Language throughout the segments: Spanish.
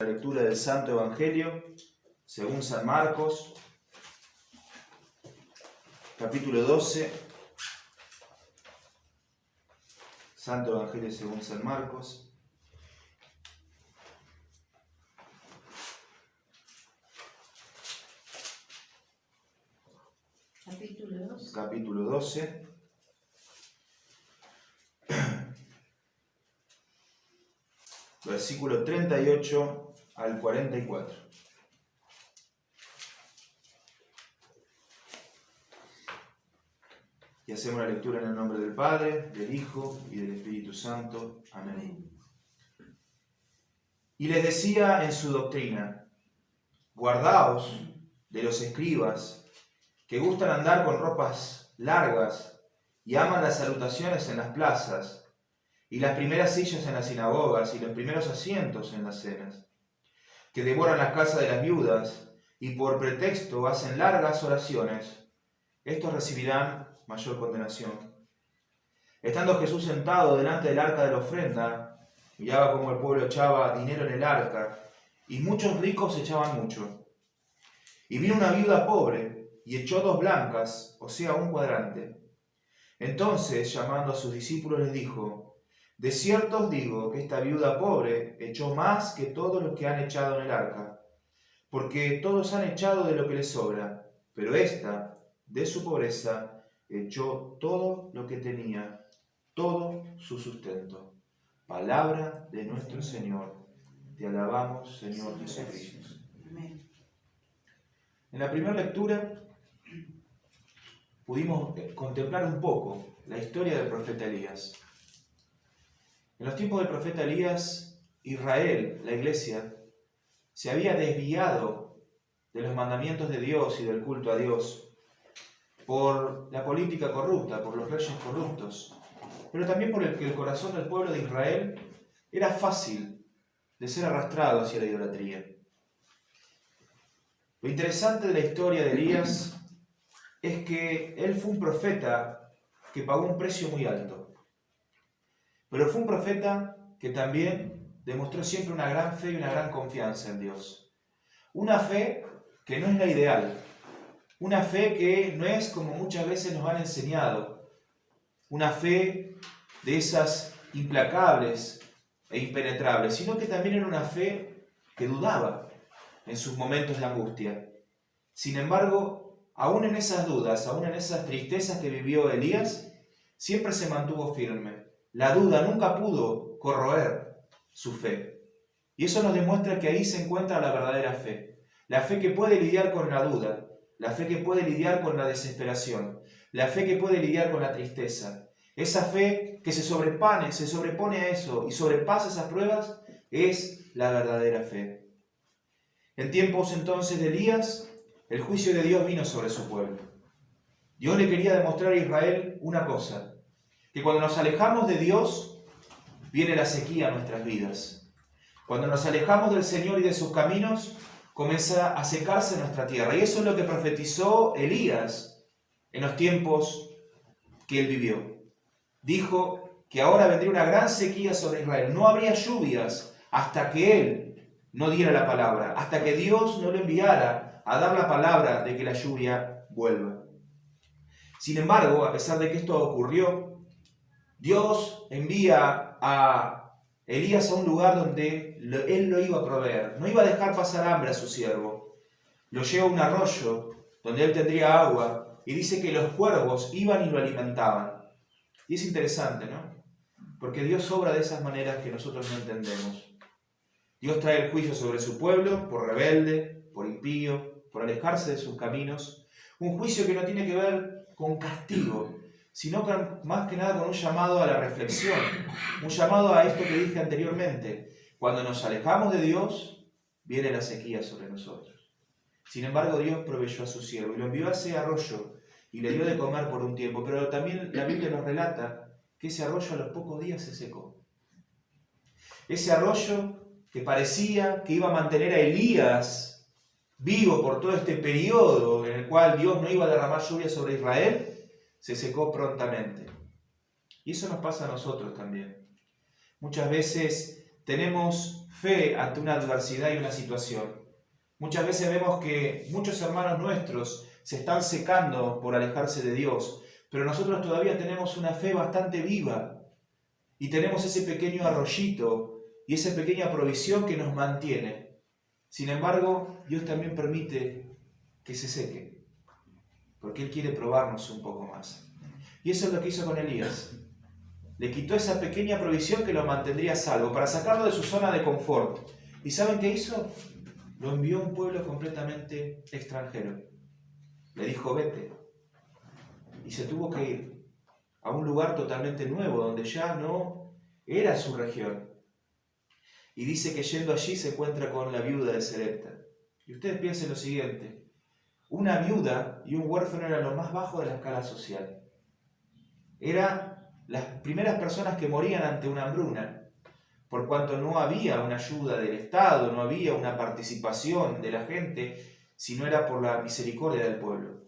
La lectura del Santo Evangelio según San Marcos, capítulo 12. Santo Evangelio según San Marcos. Capítulo 12. Versículo 38 al 44. Y hacemos la lectura en el nombre del Padre, del Hijo y del Espíritu Santo. Amén. Y les decía en su doctrina: guardaos de los escribas, que gustan andar con ropas largas y aman las salutaciones en las plazas, y las primeras sillas en las sinagogas, y los primeros asientos en las cenas, que devoran las casas de las viudas, y por pretexto hacen largas oraciones. Estos recibirán mayor condenación. Estando Jesús sentado delante del arca de la ofrenda, miraba cómo el pueblo echaba dinero en el arca, y muchos ricos echaban mucho. Y vino una viuda pobre, y echó 2 blancas, o sea, 1 cuadrante. Entonces, llamando a sus discípulos, les dijo: de cierto os digo que esta viuda pobre echó más que todos los que han echado en el arca, porque todos han echado de lo que les sobra, pero ésta, de su pobreza, echó todo lo que tenía, todo su sustento. Palabra de nuestro Señor. Te alabamos, Señor Jesucristo. Amén. En la primera lectura pudimos contemplar un poco la historia del profeta Elías. En los tiempos del profeta Elías, Israel, la iglesia, se había desviado de los mandamientos de Dios y del culto a Dios por la política corrupta, por los reyes corruptos, pero también por el que el corazón del pueblo de Israel era fácil de ser arrastrado hacia la idolatría. Lo interesante de la historia de Elías es que él fue un profeta que pagó un precio muy alto. Pero fue un profeta que también demostró siempre una gran fe y una gran confianza en Dios. Una fe que no es la ideal. Una fe que no es como muchas veces nos han enseñado. Una fe de esas implacables e impenetrables, sino que también era una fe que dudaba en sus momentos de angustia. Sin embargo, aún en esas dudas, aún en esas tristezas que vivió Elías, siempre se mantuvo firme. La duda nunca pudo corroer su fe. Y eso nos demuestra que ahí se encuentra la verdadera fe. La fe que puede lidiar con la duda, la fe que puede lidiar con la desesperación, la fe que puede lidiar con la tristeza. Esa fe que se sobrepone a eso y sobrepasa esas pruebas es la verdadera fe. En tiempos entonces de Elías, el juicio de Dios vino sobre su pueblo. Dios le quería demostrar a Israel una cosa: que cuando nos alejamos de Dios, viene la sequía a nuestras vidas. Cuando nos alejamos del Señor y de sus caminos, comienza a secarse nuestra tierra. Y eso es lo que profetizó Elías en los tiempos que él vivió. Dijo que ahora vendría una gran sequía sobre Israel. No habría lluvias hasta que él no diera la palabra, hasta que Dios no le enviara a dar la palabra de que la lluvia vuelva. Sin embargo, a pesar de que esto ocurrió, Dios envía a Elías a un lugar donde él lo iba a proveer. No iba a dejar pasar hambre a su siervo. Lo lleva a un arroyo donde él tendría agua y dice que los cuervos iban y lo alimentaban. Y es interesante, ¿no? Porque Dios obra de esas maneras que nosotros no entendemos. Dios trae el juicio sobre su pueblo por rebelde, por impío, por alejarse de sus caminos. Un juicio que no tiene que ver con castigo, sino más que nada con un llamado a la reflexión, un llamado a esto que dije anteriormente. Cuando nos alejamos de Dios, viene la sequía sobre nosotros. Sin embargo, Dios proveyó a su siervo y lo envió a ese arroyo y le dio de comer por un tiempo, pero también la Biblia nos relata que ese arroyo a los pocos días se secó. Ese arroyo que parecía que iba a mantener a Elías vivo por todo este periodo en el cual Dios no iba a derramar lluvia sobre Israel, se secó prontamente. Y eso nos pasa a nosotros también. Muchas veces tenemos fe ante una adversidad y una situación. Muchas veces vemos que muchos hermanos nuestros se están secando por alejarse de Dios, pero nosotros todavía tenemos una fe bastante viva y tenemos ese pequeño arroyito y esa pequeña provisión que nos mantiene. Sin embargo, Dios también permite que se seque, porque Él quiere probarnos un poco más. Y eso es lo que hizo con Elías. Le quitó esa pequeña provisión que lo mantendría a salvo, para sacarlo de su zona de confort. ¿Y saben qué hizo? Lo envió a un pueblo completamente extranjero. Le dijo, vete. Y se tuvo que ir a un lugar totalmente nuevo, donde ya no era su región. Y dice que yendo allí se encuentra con la viuda de Sarepta. Y ustedes piensen lo siguiente. Una viuda y un huérfano eran lo más bajo de la escala social. Eran las primeras personas que morían ante una hambruna, por cuanto no había una ayuda del Estado, no había una participación de la gente, sino era por la misericordia del pueblo.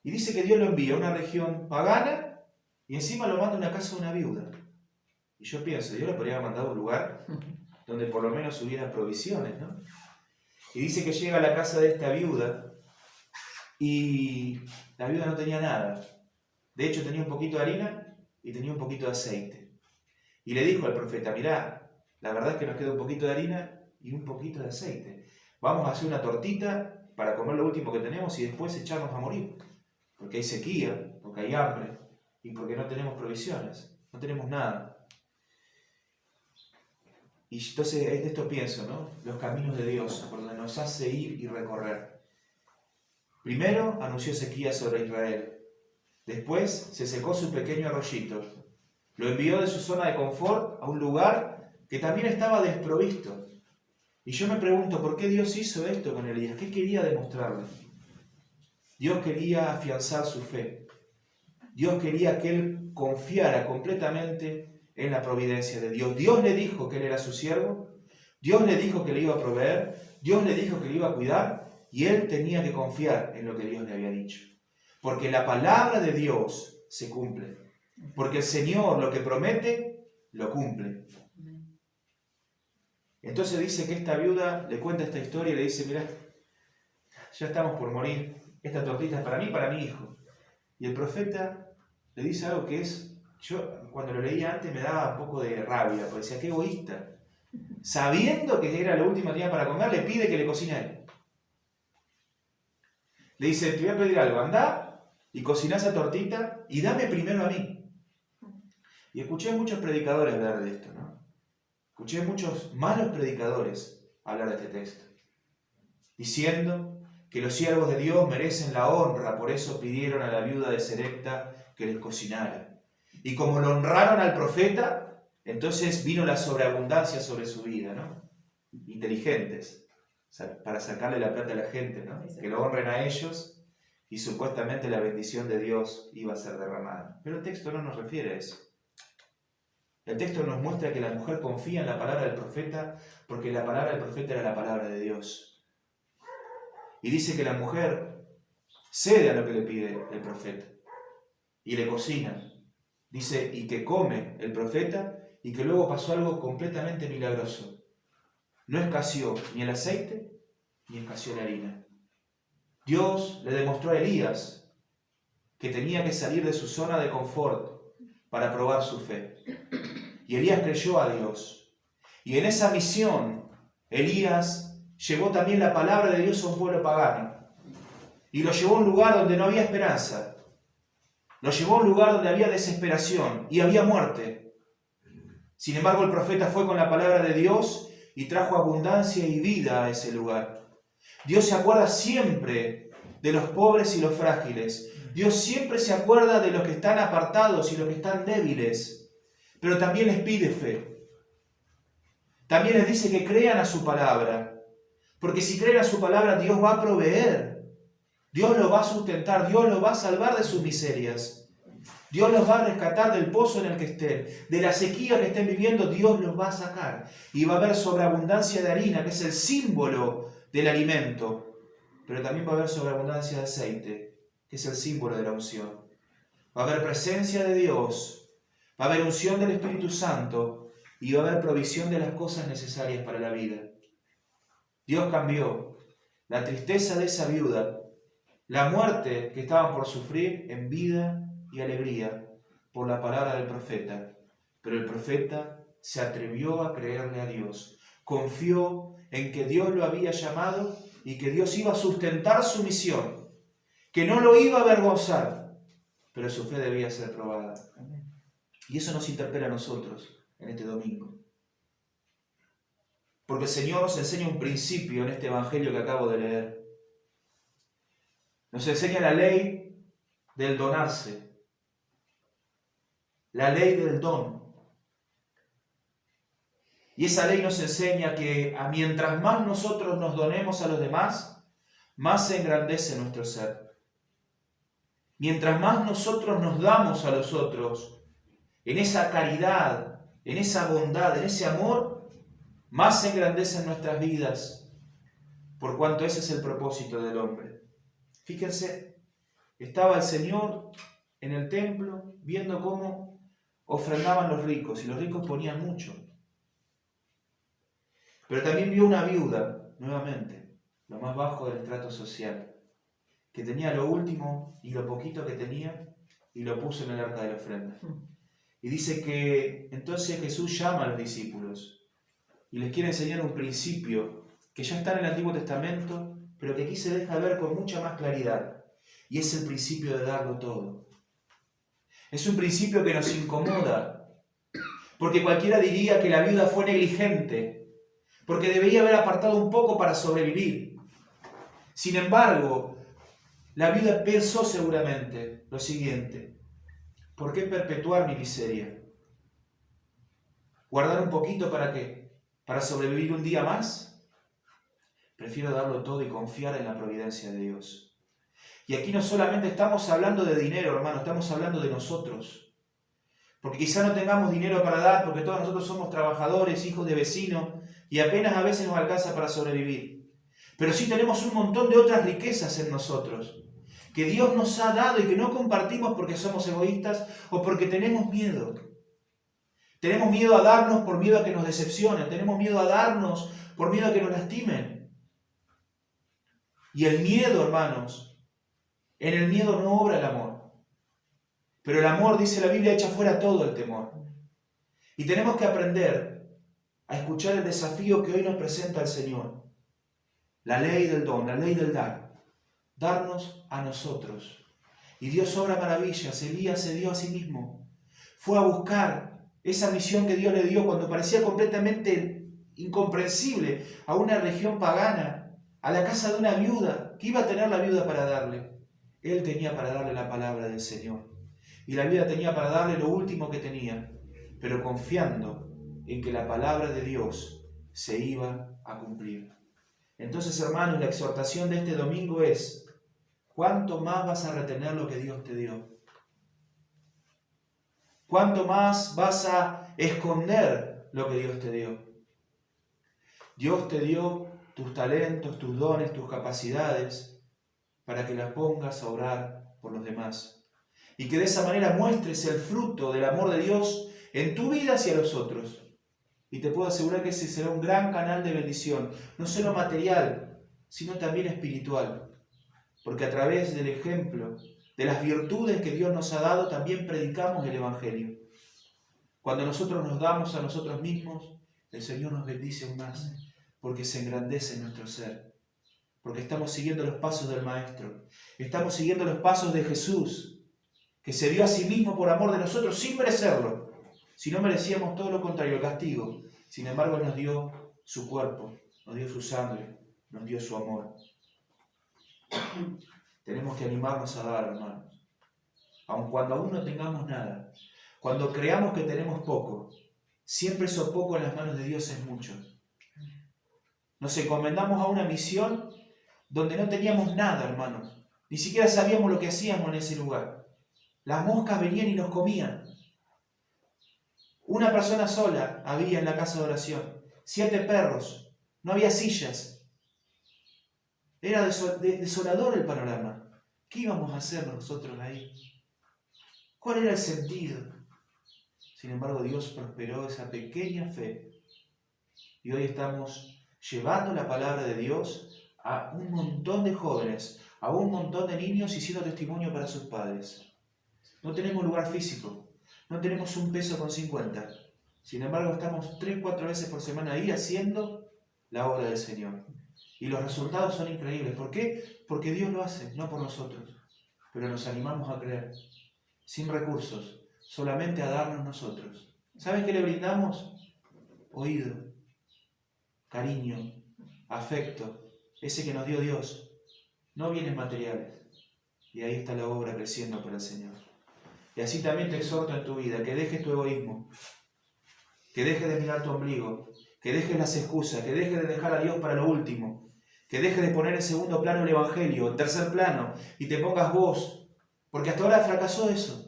Y dice que Dios lo envía a una región pagana y encima lo manda a una casa de una viuda. Y yo pienso, Dios lo podría haber mandado a un lugar donde por lo menos hubiera provisiones, ¿no? Y dice que llega a la casa de esta viuda y la viuda no tenía nada. De hecho, tenía un poquito de harina y tenía un poquito de aceite. Y le dijo al profeta, mirá, la verdad es que nos queda un poquito de harina y un poquito de aceite. Vamos a hacer una tortita para comer lo último que tenemos y después echarnos a morir. Porque hay sequía, porque hay hambre y porque no tenemos provisiones, no tenemos nada. Y entonces de esto pienso, ¿no? Los caminos de Dios, por donde nos hace ir y recorrer. Primero anunció sequía sobre Israel. Después se secó su pequeño arroyito. Lo envió de su zona de confort a un lugar que también estaba desprovisto. Y yo me pregunto, ¿por qué Dios hizo esto con Elías? ¿Qué quería demostrarle? Dios quería afianzar su fe. Dios quería que él confiara completamente en la providencia de Dios. Dios le dijo que él era su siervo. Dios le dijo que le iba a proveer. Dios le dijo que le iba a cuidar. Y él tenía que confiar en lo que Dios le había dicho. Porque la palabra de Dios se cumple. Porque el Señor lo que promete, lo cumple. Entonces dice que esta viuda le cuenta esta historia y le dice, mirá, ya estamos por morir. Esta tortita es para mí y para mi hijo. Y el profeta le dice algo que es, yo cuando lo leía antes me daba un poco de rabia, porque decía, qué egoísta. Sabiendo que era lo último que tenía para comer, le pide que le cocine a él. Le dice, te voy a pedir algo, andá y cociná esa tortita y dame primero a mí. Y escuché a muchos predicadores hablar de esto, ¿no? Escuché a muchos malos predicadores hablar de este texto, diciendo que los siervos de Dios merecen la honra, por eso pidieron a la viuda de Sarepta que les cocinara. Y como lo honraron al profeta, entonces vino la sobreabundancia sobre su vida, ¿no? Inteligentes, para sacarle la plata a la gente, ¿no? Que lo honren a ellos y supuestamente la bendición de Dios iba a ser derramada. Pero el texto no nos refiere a eso. El texto nos muestra que la mujer confía en la palabra del profeta porque la palabra del profeta era la palabra de Dios. Y dice que la mujer cede a lo que le pide el profeta y le cocina. Dice, y que come el profeta y que luego pasó algo completamente milagroso. No escaseó ni el aceite ni escaseó la harina. Dios le demostró a Elías que tenía que salir de su zona de confort para probar su fe. Y Elías creyó a Dios. Y en esa misión, Elías llevó también la palabra de Dios a un pueblo pagano. Y lo llevó a un lugar donde no había esperanza. Lo llevó a un lugar donde había desesperación y había muerte. Sin embargo, el profeta fue con la palabra de Dios y trajo abundancia y vida a ese lugar. Dios se acuerda siempre de los pobres y los frágiles. Dios siempre se acuerda de los que están apartados y los que están débiles. Pero también les pide fe. También les dice que crean a su palabra. Porque si creen a su palabra, Dios va a proveer. Dios los va a sustentar. Dios los va a salvar de sus miserias. Dios los va a rescatar del pozo en el que estén. De la sequía que estén viviendo, Dios los va a sacar. Y va a haber sobreabundancia de harina, que es el símbolo del alimento. Pero también va a haber sobreabundancia de aceite, que es el símbolo de la unción. Va a haber presencia de Dios. Va a haber unción del Espíritu Santo. y va a haber provisión de las cosas necesarias para la vida. Dios cambió la tristeza de esa viuda, la muerte que estaban por sufrir, en vida y alegría por la palabra del profeta. Pero el profeta se atrevió a creerle a Dios, confió en que Dios lo había llamado y que Dios iba a sustentar su misión, que no lo iba a avergonzar, pero su fe debía ser probada. Y eso nos interpela a nosotros en este domingo. Porque el Señor nos enseña un principio en este evangelio que acabo de leer. Nos enseña la ley del donarse, la ley del don. Y esa ley nos enseña que mientras más nosotros nos donemos a los demás, más se engrandece nuestro ser. Mientras más nosotros nos damos a los otros, en esa caridad, en esa bondad, en ese amor, más se engrandecen nuestras vidas, por cuanto ese es el propósito del hombre. Fíjense, estaba el Señor en el templo viendo cómo ofrendaban los ricos, y los ricos ponían mucho. Pero también vio una viuda, nuevamente, lo más bajo del estrato social, que tenía lo último y lo poquito que tenía, y lo puso en el arca de la ofrenda. Y dice que entonces Jesús llama a los discípulos y les quiere enseñar un principio que ya está en el Antiguo Testamento, pero que aquí se deja ver con mucha más claridad. Y es el principio de darlo todo. Es un principio que nos incomoda, porque cualquiera diría que la viuda fue negligente, porque debería haber apartado un poco para sobrevivir. Sin embargo, la viuda pensó seguramente lo siguiente: ¿por qué perpetuar mi miseria? ¿Guardar un poquito para qué? ¿Para sobrevivir un día más? Prefiero darlo todo y confiar en la providencia de Dios. Y aquí no solamente estamos hablando de dinero, hermano, estamos hablando de nosotros. Porque quizá no tengamos dinero para dar, porque todos nosotros somos trabajadores, hijos de vecinos, y apenas a veces nos alcanza para sobrevivir. Pero sí tenemos un montón de otras riquezas en nosotros, que Dios nos ha dado y que no compartimos porque somos egoístas o porque tenemos miedo. Tenemos miedo a darnos por miedo a que nos decepcionen, tenemos miedo a darnos por miedo a que nos lastimen. Y el miedo, hermanos, en el miedo no obra el amor. Pero el amor, dice la Biblia, echa fuera todo el temor. Y tenemos que aprender a escuchar el desafío que hoy nos presenta el Señor. La ley del don, la ley del dar. Darnos a nosotros. Y Dios obra maravillas. Elías se dio a sí mismo. Fue a buscar esa misión que Dios le dio cuando parecía completamente incomprensible a una región pagana, a la casa de una viuda. ¿Qué iba a tener la viuda para darle? Él tenía para darle la palabra del Señor. Y la viuda tenía para darle lo último que tenía, pero confiando en que la palabra de Dios se iba a cumplir. Entonces, hermanos, la exhortación de este domingo es: ¿cuánto más vas a retener lo que Dios te dio? ¿Cuánto más vas a esconder lo que Dios te dio? Dios te dio tus talentos, tus dones, tus capacidades, para que las pongas a orar por los demás. Y que de esa manera muestres el fruto del amor de Dios en tu vida hacia los otros. Y te puedo asegurar que ese será un gran canal de bendición, no solo material, sino también espiritual. Porque a través del ejemplo, de las virtudes que Dios nos ha dado, también predicamos el Evangelio. Cuando nosotros nos damos a nosotros mismos, el Señor nos bendice aún más, porque se engrandece nuestro ser. Porque estamos siguiendo los pasos del Maestro. Estamos siguiendo los pasos de Jesús, que se dio a sí mismo por amor de nosotros sin merecerlo. Si no merecíamos todo lo contrario, el castigo. Sin embargo, nos dio su cuerpo, nos dio su sangre, nos dio su amor. Tenemos que animarnos a dar, hermanos. Aun cuando aún no tengamos nada, cuando creamos que tenemos poco, siempre eso poco en las manos de Dios es mucho. Nos encomendamos a una misión donde no teníamos nada, hermanos. Ni siquiera sabíamos lo que hacíamos en ese lugar. Las moscas venían y nos comían. Una persona sola había en la casa de oración. 7 perros. No había sillas. Era desolador el panorama. ¿Qué íbamos a hacer nosotros ahí? ¿Cuál era el sentido? Sin embargo, Dios prosperó esa pequeña fe. Y hoy estamos llevando la palabra de Dios a un montón de jóvenes, a un montón de niños y siendo testimonio para sus padres. No tenemos lugar físico, no tenemos un peso con 50. Sin embargo, estamos 3-4 veces por semana ahí haciendo la obra del Señor. Y los resultados son increíbles. ¿Por qué? Porque Dios lo hace, no por nosotros. Pero nos animamos a creer, sin recursos, solamente a darnos nosotros. ¿Saben qué le brindamos? Oído, cariño, afecto, ese que nos dio Dios, no bienes materiales. Y ahí está la obra creciendo por el Señor. Y así también te exhorto en tu vida, que dejes tu egoísmo, que dejes de mirar tu ombligo, que dejes las excusas, que dejes de dejar a Dios para lo último, que dejes de poner en segundo plano el Evangelio, en tercer plano, y te pongas vos, porque hasta ahora fracasó eso.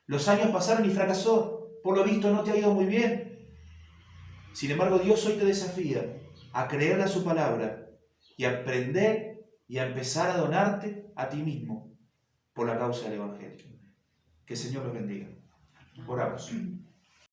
Los años pasaron y fracasó, por lo visto no te ha ido muy bien. Sin embargo, Dios hoy te desafía a creerle a su palabra y a aprender y a empezar a donarte a ti mismo por la causa del Evangelio. Que el Señor los bendiga. Oramos.